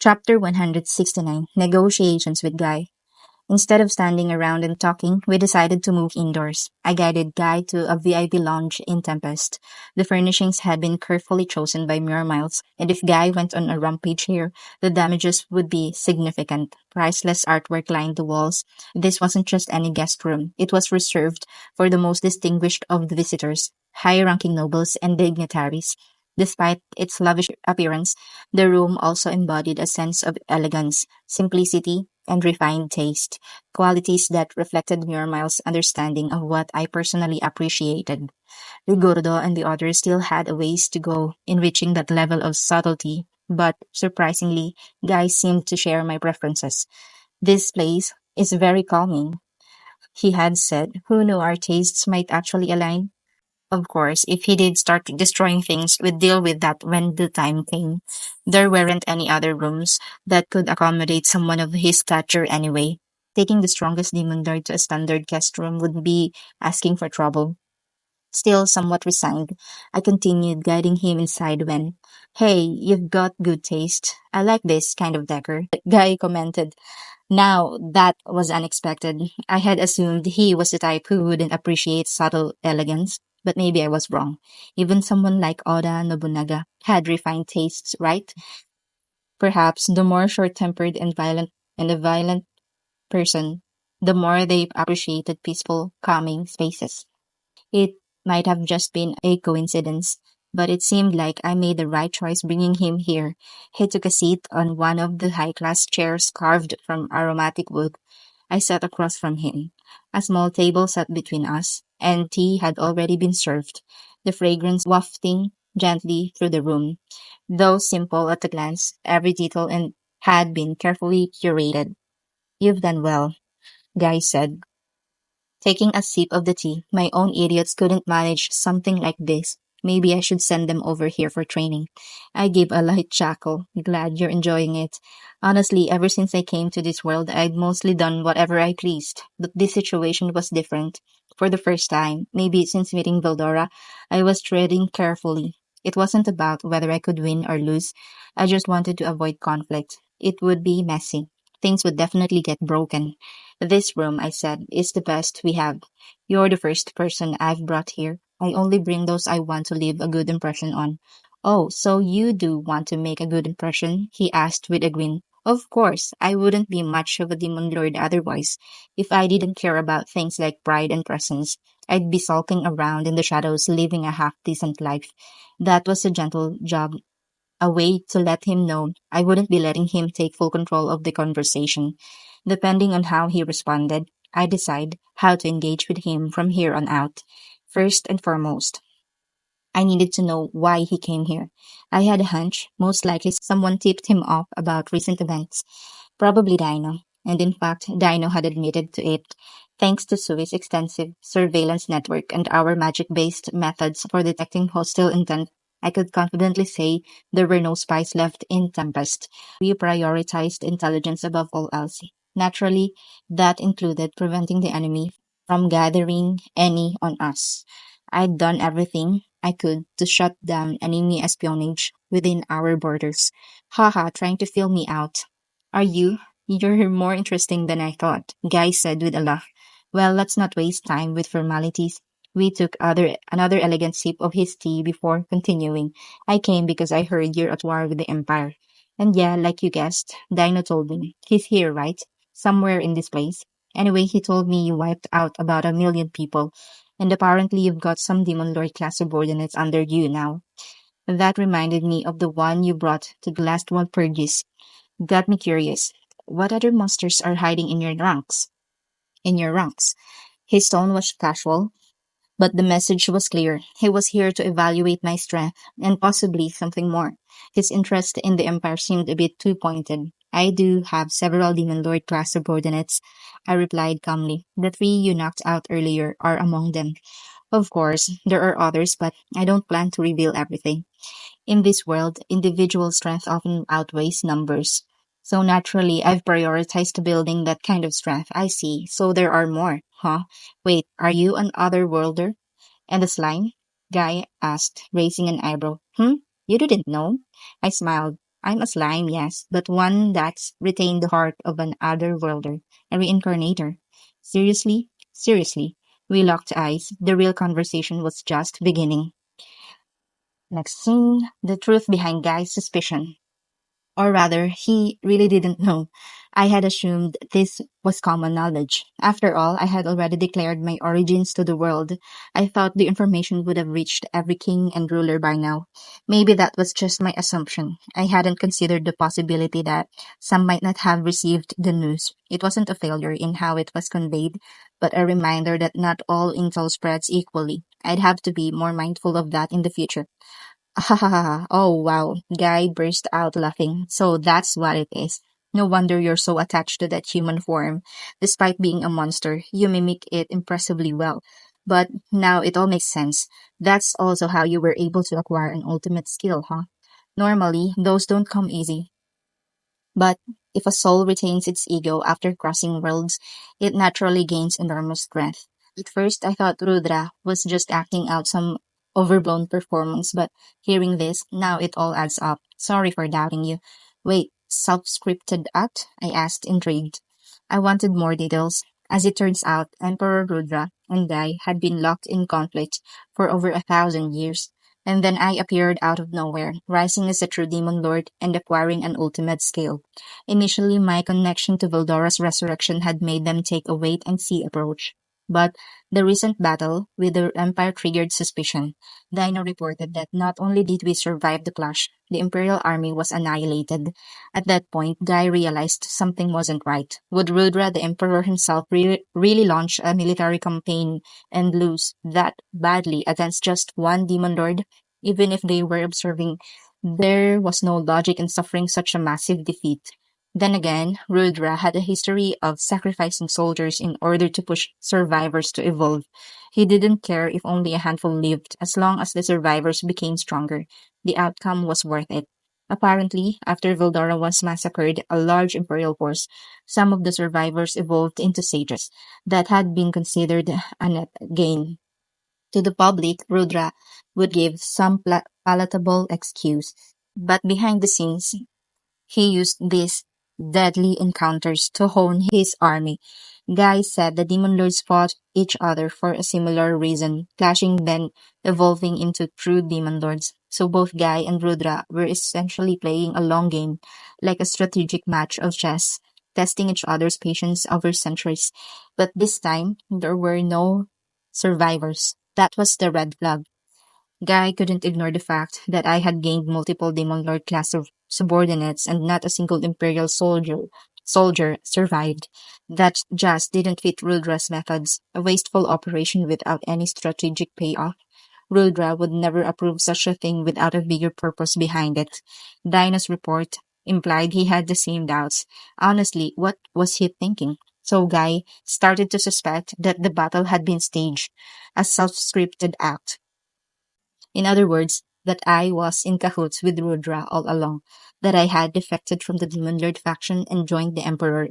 Chapter 169 Negotiations with Guy. Instead of standing around and talking, we decided to move indoors. I guided Guy to a VIP lounge in Tempest. The furnishings had been carefully chosen by mere miles, and if Guy went on a rampage here, the damages would be significant. Priceless artwork lined the walls. This wasn't just any guest room, it was reserved for the most distinguished of the visitors, high ranking nobles and dignitaries. Despite its lavish appearance, the room also embodied a sense of elegance, simplicity, and refined taste, qualities that reflected Murmil's understanding of what I personally appreciated. Rigordo and the others still had a ways to go in reaching that level of subtlety, but surprisingly, Guy seemed to share my preferences. This place is very calming, he had said. Who knew our tastes might actually align? Of course, if he did start destroying things, we'd deal with that when the time came. There weren't any other rooms that could accommodate someone of his stature anyway. Taking the strongest demon lord to a standard guest room would be asking for trouble. Still somewhat resigned, I continued guiding him inside when, "Hey, you've got good taste. I like this kind of decor," Guy commented. Now, that was unexpected. I had assumed he was the type who wouldn't appreciate subtle elegance, but maybe I was wrong. Even someone like Oda Nobunaga had refined tastes, right? Perhaps the more short-tempered and a violent person, the more they appreciated peaceful, calming spaces. It might have just been a coincidence, but it seemed like I made the right choice bringing him here. He took a seat on one of the high-class chairs carved from aromatic wood. I sat across from him. A small table sat between us, and tea had already been served, the fragrance wafting gently through the room. Though simple at a glance, every detail and had been carefully curated. "You've done well," Guy said, taking a sip of the tea. "My own idiots couldn't manage something like this. Maybe I should send them over here for training." I gave a light chuckle. "Glad you're enjoying it. Honestly, ever since I came to this world, I'd mostly done whatever I pleased. But this situation was different. For the first time, maybe since meeting Vildora, I was treading carefully. It wasn't about whether I could win or lose. I just wanted to avoid conflict. It would be messy. Things would definitely get broken. "This room," I said, "is the best we have. You're the first person I've brought here. I only bring those I want to leave a good impression on." "Oh, so you do want to make a good impression?" he asked with a grin. "Of course, I wouldn't be much of a demon lord otherwise. If I didn't care about things like pride and presence, I'd be sulking around in the shadows living a half-decent life." That was a gentle jab, a way to let him know I wouldn't be letting him take full control of the conversation. Depending on how he responded, I decide how to engage with him from here on out. First and foremost, I needed to know why he came here. I had a hunch, most likely someone tipped him off about recent events. Probably Dino. And in fact, Dino had admitted to it. Thanks to Sui's extensive surveillance network and our magic-based methods for detecting hostile intent, I could confidently say there were no spies left in Tempest. We prioritized intelligence above all else. Naturally, that included preventing the enemy from gathering any on us. I'd done everything I could to shut down enemy espionage within our borders. Haha, trying to feel me out. "Are you? You're more interesting than I thought," Guy said with a laugh. "Well, let's not waste time with formalities." We took another elegant sip of his tea before continuing. "I came because I heard you're at war with the Empire." "And yeah, like you guessed, Dino told me. He's here, right? Somewhere in this place. Anyway, he told me you wiped out about 1 million people, and apparently you've got some Demon Lord class subordinates under you now." That reminded me of the one you brought to the last one purges. Got me curious. What other monsters are hiding in your ranks? In your ranks? His tone was casual, but the message was clear. He was here to evaluate my strength, and possibly something more. His interest in the Empire seemed a bit too pointed. "I do have several Demon Lord class subordinates," I replied calmly. "The three you knocked out earlier are among them." "Of course, there are others, but I don't plan to reveal everything. In this world, individual strength often outweighs numbers. So naturally, I've prioritized building that kind of strength." "I see. So there are more, huh? Wait, are you an otherworlder?" "And the slime?" Guy asked, raising an eyebrow. "Hmm? You didn't know?" I smiled. I'm a slime, yes, but one that's retained the heart of an otherworlder, a reincarnator. Seriously? Seriously. We locked eyes. The real conversation was just beginning. Next scene, the truth behind Guy's suspicion. Or rather, he really didn't know. I had assumed this was common knowledge. After all, I had already declared my origins to the world. I thought the information would have reached every king and ruler by now. Maybe that was just my assumption. I hadn't considered the possibility that some might not have received the news. It wasn't a failure in how it was conveyed, but a reminder that not all intel spreads equally. I'd have to be more mindful of that in the future. Oh, wow. Guy burst out laughing. So that's what it is. No wonder you're so attached to that human form. Despite being a monster, you mimic it impressively well. But now it all makes sense. That's also how you were able to acquire an ultimate skill, huh? Normally, those don't come easy. But if a soul retains its ego after crossing worlds, it naturally gains enormous strength. At first, I thought Rudra was just acting out some overblown performance, but hearing this, now it all adds up. Sorry for doubting you. Wait, self-scripted act? I asked, intrigued. I wanted more details. As it turns out, Emperor Rudra and I had been locked in conflict for over 1,000 years. And then I appeared out of nowhere, rising as a true demon lord and acquiring an ultimate skill. Initially, my connection to Veldora's resurrection had made them take a wait and see approach. But the recent battle with the Empire triggered suspicion. Dino reported that not only did we survive the clash, the Imperial army was annihilated. At that point, Guy realized something wasn't right. Would Rudra, the Emperor himself, really launch a military campaign and lose that badly against just one demon lord? Even if they were observing, there was no logic in suffering such a massive defeat. Then again, Rudra had a history of sacrificing soldiers in order to push survivors to evolve. He didn't care if only a handful lived, as long as the survivors became stronger. The outcome was worth it. Apparently, after Vildara was massacred, a large imperial force, some of the survivors evolved into sages. That had been considered a net gain. To the public, Rudra would give some palatable excuse, but behind the scenes, he used these deadly encounters to hone his army. Guy said the demon lords fought each other for a similar reason, clashing then evolving into true demon lords. So both Guy and Rudra were essentially playing a long game, like a strategic match of chess, testing each other's patience over centuries. But this time, there were no survivors. That was the red flag. Guy couldn't ignore the fact that I had gained multiple Demon Lord class of subordinates and not a single Imperial soldier survived. That just didn't fit Rudra's methods, a wasteful operation without any strategic payoff. Rudra would never approve such a thing without a bigger purpose behind it. Dinah's report implied he had the same doubts. Honestly, what was he thinking? So Guy started to suspect that the battle had been staged, a self-scripted act. In other words, that I was in cahoots with Rudra all along, that I had defected from the Demon Lord faction and joined the Emperor.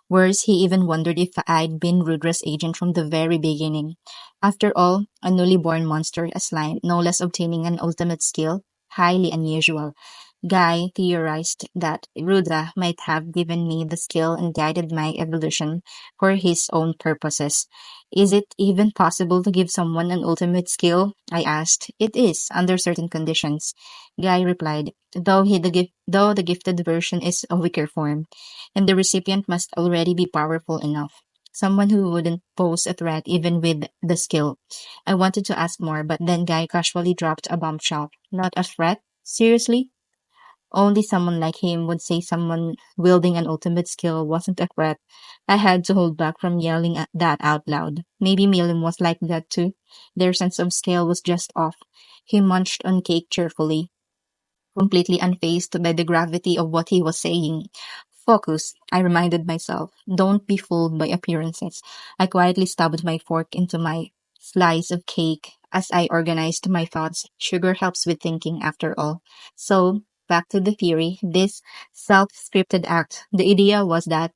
Worse, he even wondered if I'd been Rudra's agent from the very beginning. After all, a newly born monster, a slime, no less obtaining an ultimate skill, highly unusual. Guy theorized that Rudra might have given me the skill and guided my evolution for his own purposes. Is it even possible to give someone an ultimate skill? I asked. It is, under certain conditions. Guy replied, though the gifted version is a weaker form, and the recipient must already be powerful enough. Someone who wouldn't pose a threat even with the skill. I wanted to ask more, but then Guy casually dropped a bombshell. Not a threat? Seriously? Only someone like him would say someone wielding an ultimate skill wasn't a threat. I had to hold back from yelling at that out loud. Maybe Milim was like that too. Their sense of scale was just off. He munched on cake cheerfully, completely unfazed by the gravity of what he was saying. Focus, I reminded myself. Don't be fooled by appearances. I quietly stabbed my fork into my slice of cake as I organized my thoughts. Sugar helps with thinking, after all. So, back to the theory. This self scripted act. The idea was that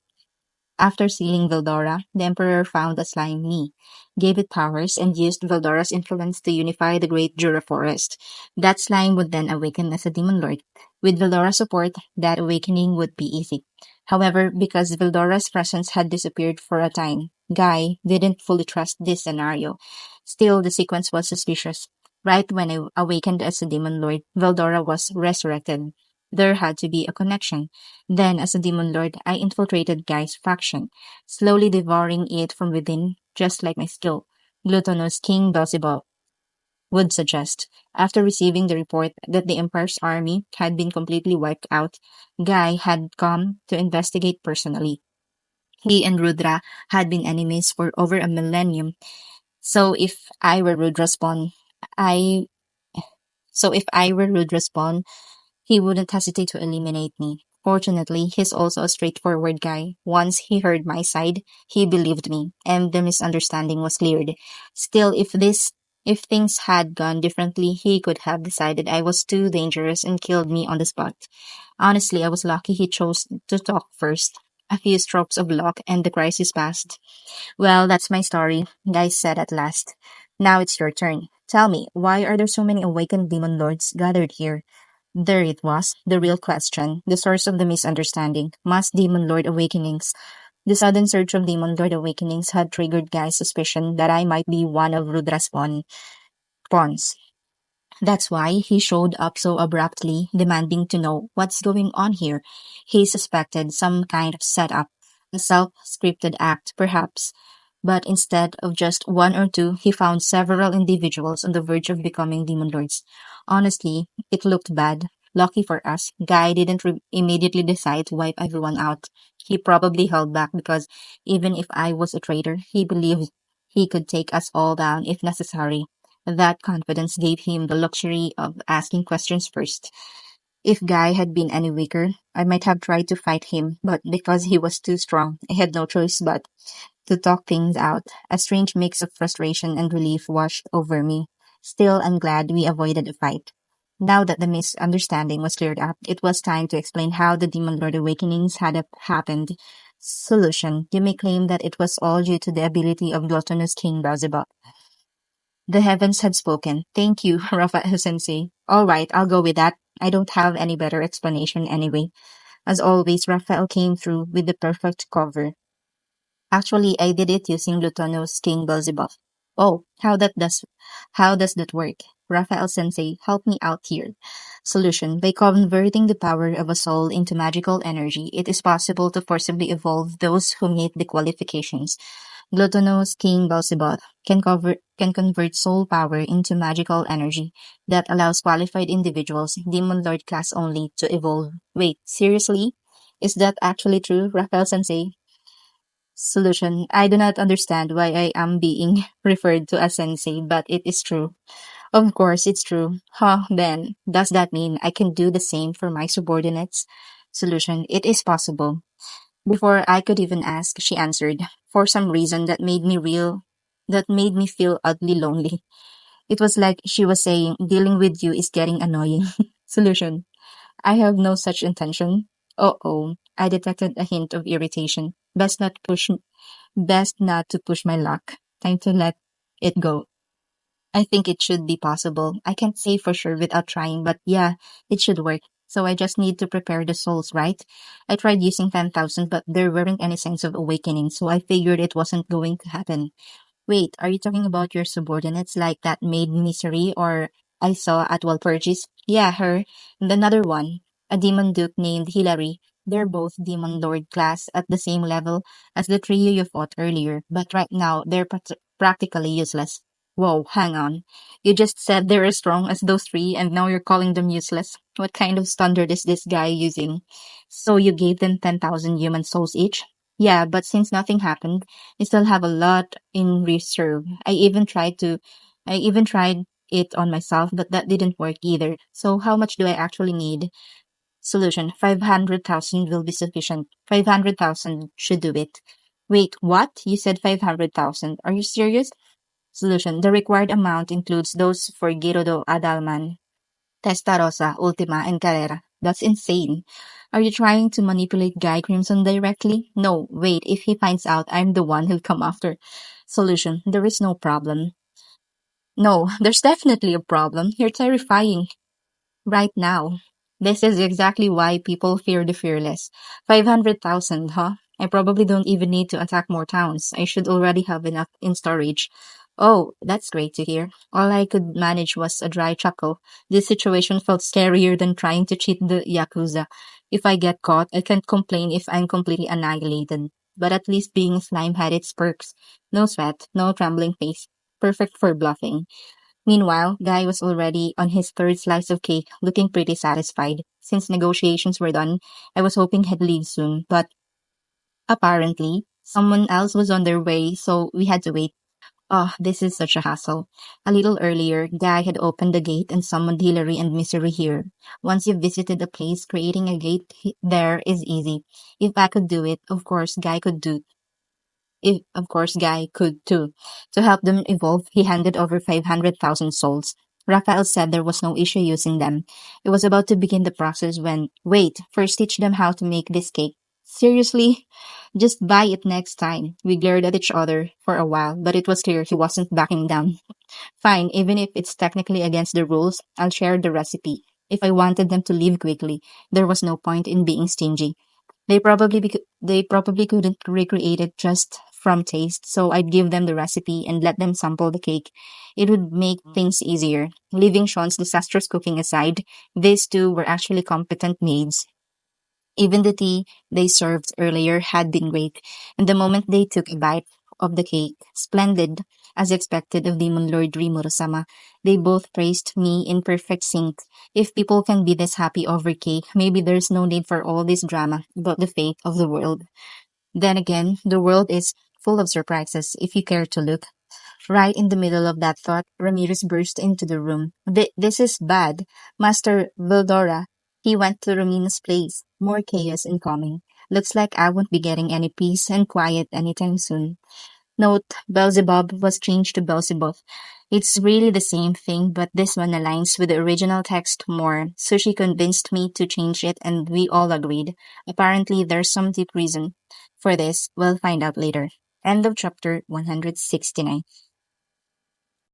After sealing Veldora, the Emperor found a slime me, gave it powers, and used Veldora's influence to unify the great Jura forest. That slime would then awaken as a demon lord. With Veldora's support, that awakening would be easy. However, because Veldora's presence had disappeared for a time, Guy didn't fully trust this scenario. Still, the sequence was suspicious. Right when I awakened as a demon lord, Veldora was resurrected. There had to be a connection. Then, as a demon lord, I infiltrated Guy's faction, slowly devouring it from within, just like my skill. Glutonous King Beelzebub would suggest. After receiving the report that the Empire's army had been completely wiped out, Guy had come to investigate personally. He and Rudra had been enemies for over a millennium, so if I were Rudra's pawn, I if I were Rudra's pawn, he wouldn't hesitate to eliminate me. Fortunately, he's also a straightforward guy. Once he heard my side, he believed me, and the misunderstanding was cleared. Still, if things had gone differently, he could have decided I was too dangerous and killed me on the spot. Honestly, I was lucky he chose to talk first. A few strokes of luck and the crisis passed. Well, that's my story, Guy said at last. Now it's your turn. Tell me, why are there so many awakened demon lords gathered here? There it was, the real question, the source of the misunderstanding. Mass demon lord awakenings. The sudden surge of demon lord awakenings had triggered Guy's suspicion that I might be one of Rudra's pawns. That's why he showed up so abruptly, demanding to know what's going on here. He suspected some kind of setup, a self-scripted act, perhaps. But instead of just one or two, he found several individuals on the verge of becoming demon lords. Honestly, it looked bad. Lucky for us, Guy didn't immediately decide to wipe everyone out. He probably held back because even if I was a traitor, he believed he could take us all down if necessary. That confidence gave him the luxury of asking questions first. If Guy had been any weaker, I might have tried to fight him, but because he was too strong, I had no choice but to talk things out. A strange mix of frustration and relief washed over me. Still, I'm glad we avoided a fight. Now that the misunderstanding was cleared up, it was time to explain how the Demon Lord awakenings had happened. Solution. You may claim that it was all due to the ability of gluttonous King Beelzebub. The heavens had spoken. Thank you, Raphael Sensei. All right, I'll go with that. I don't have any better explanation anyway. As always, Raphael came through with the perfect cover. Actually, I did it using Lutono's King Beelzebub. Oh, how does that work? Raphael Sensei, help me out here. Solution. By converting the power of a soul into magical energy, it is possible to forcibly evolve those who meet the qualifications. Glutonous King Beelzebub can convert soul power into magical energy that allows qualified individuals, Demon Lord class only, to evolve. Wait, seriously? Is that actually true, Raphael Sensei? Solution. I do not understand why I am being referred to as sensei, but it is true. Of course, it's true. Huh, then, does that mean I can do the same for my subordinates? Solution. It is possible. Before I could even ask, she answered, for some reason that made me feel oddly lonely. It was like she was saying, dealing with you is getting annoying. Solution. I have no such intention. Oh, I detected a hint of irritation. Best not to push my luck. Time to let it go. I think it should be possible. I can't say for sure without trying, but yeah, it should work. So I just need to prepare the souls, right? I tried using 10,000, but there weren't any signs of awakening, so I figured it wasn't going to happen. Wait, are you talking about your subordinates like that maid misery or I saw at Walpurgis? Yeah, her. And another one, a demon duke named Hilary. They're both demon lord class at the same level as the trio you fought earlier, but right now they're practically useless. Whoa, hang on. You just said they're as strong as those three and now you're calling them useless. What kind of standard is this guy using? So you gave them 10,000 human souls each? Yeah, but since nothing happened, I still have a lot in reserve. I even tried it on myself, but that didn't work either. So how much do I actually need? Solution, 500,000 will be sufficient. 500,000 should do it. Wait, what? You said 500,000. Are you serious? Solution, the required amount includes those for Girodo Adalman, Testarossa, Ultima, and Carrera. That's insane. Are you trying to manipulate Guy Crimson directly? No, wait, if he finds out I'm the one who'll come after. Solution, there is no problem. No, there's definitely a problem. You're terrifying right now. This is exactly why people fear the fearless. 500,000, huh? I probably don't even need to attack more towns. I should already have enough in storage. Oh, that's great to hear. All I could manage was a dry chuckle. This situation felt scarier than trying to cheat the Yakuza. If I get caught, I can't complain if I'm completely annihilated. But at least being a slime had its perks. No sweat, no trembling face. Perfect for bluffing. Meanwhile, Guy was already on his third slice of cake, looking pretty satisfied. Since negotiations were done, I was hoping he'd leave soon, but apparently, someone else was on their way, so we had to wait. Oh, this is such a hassle. A little earlier, Guy had opened the gate and summoned Hillary and Misery here. Once you've visited a place, creating a gate there is easy. If I could do it, of course, Guy could do if, of course, Guy could too. To help them evolve, he handed over 500,000 souls. Raphael said there was no issue using them. It was about to begin the process when, wait, first teach them how to make this cake. Seriously? Just buy it next time. We glared at each other for a while, but it was clear he wasn't backing down. Fine, even if it's technically against the rules, I'll share the recipe. If I wanted them to leave quickly, there was no point in being stingy. They probably couldn't recreate it just from taste, so I'd give them the recipe and let them sample the cake. It would make things easier. Leaving Sean's disastrous cooking aside, these two were actually competent maids. Even the tea they served earlier had been great, and the moment they took a bite of the cake, splendid, as expected of Demon Lord Rimuro-sama, they both praised me in perfect sync. If people can be this happy over cake, maybe there's no need for all this drama about the fate of the world. Then again, the world is full of surprises if you care to look. Right in the middle of that thought, Ramirez burst into the room. This is bad. Master Vildora. He went to Ramina's place. More chaos incoming. Looks like I won't be getting any peace and quiet anytime soon. Note, Beelzebub was changed to Beelzebub. It's really the same thing, but this one aligns with the original text more, so she convinced me to change it and we all agreed. Apparently, there's some deep reason for this. We'll find out later. End of chapter 169.